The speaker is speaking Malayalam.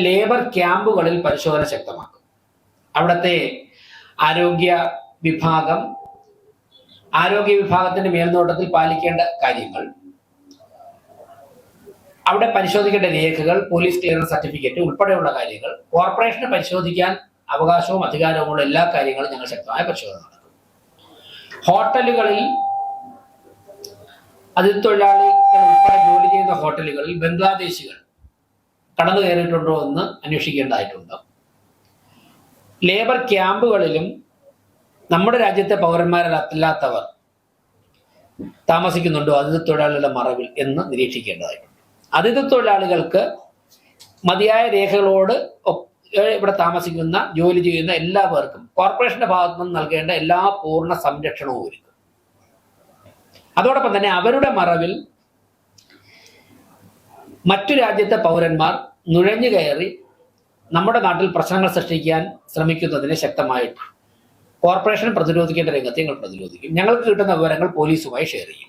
ലേബർ ക്യാമ്പുകളിൽ പരിശോധന ശക്തമാക്കും. അവിടുത്തെ ആരോഗ്യ വിഭാഗത്തിന്റെ മേൽനോട്ടത്തിൽ പാലിക്കേണ്ട കാര്യങ്ങൾ, അവിടെ പരിശോധിക്കേണ്ട രേഖകൾ, പോലീസ് ക്ലിയറൻസ് സർട്ടിഫിക്കറ്റ് ഉൾപ്പെടെയുള്ള കാര്യങ്ങൾ, കോർപ്പറേഷന് പരിശോധിക്കാൻ അവകാശവും അധികാരവുമുള്ള എല്ലാ കാര്യങ്ങളും ഞങ്ങൾ ശക്തമായ പരിശോധന നടത്തും. ഹോട്ടലുകളിൽ അതിഥി തൊഴിലാളികൾ ഉൾപ്പെടെ ജോലി ചെയ്യുന്ന ഹോട്ടലുകളിൽ ബംഗ്ലാദേശികൾ കടന്നു കയറിയിട്ടുണ്ടോ എന്ന് അന്വേഷിക്കേണ്ടതായിട്ടുണ്ട്. ലേബർ ക്യാമ്പുകളിലും നമ്മുടെ രാജ്യത്തെ പൗരന്മാരല്ലാത്തവർ താമസിക്കുന്നുണ്ടോ അതിഥി തൊഴിലാളികളുടെ മറവിൽ എന്ന് നിരീക്ഷിക്കേണ്ടതായിട്ടുണ്ട്. അതിഥി തൊഴിലാളികൾക്ക് മതിയായ രേഖകളോട് ഇവിടെ താമസിക്കുന്ന ജോലി ചെയ്യുന്ന എല്ലാവർക്കും കോർപ്പറേഷന്റെ ഭാഗത്തു നിന്ന് നൽകേണ്ട എല്ലാ പൂർണ്ണ സംരക്ഷണവും ഒരുക്കും. അതോടൊപ്പം തന്നെ അവരുടെ മറവിൽ മറ്റു രാജ്യത്തെ പൗരന്മാർ നുഴഞ്ഞു കയറി നമ്മുടെ നാട്ടിൽ പ്രശ്നങ്ങൾ സൃഷ്ടിക്കാൻ ശ്രമിക്കുന്നതിനെ ശക്തമായിട്ട് കോർപ്പറേഷൻ പ്രതിരോധിക്കേണ്ട രംഗത്ത് ഞങ്ങൾ പ്രതിരോധിക്കും. ഞങ്ങൾക്ക് കിട്ടുന്ന വിവരങ്ങൾ പോലീസുമായി ഷെയർ ചെയ്യും.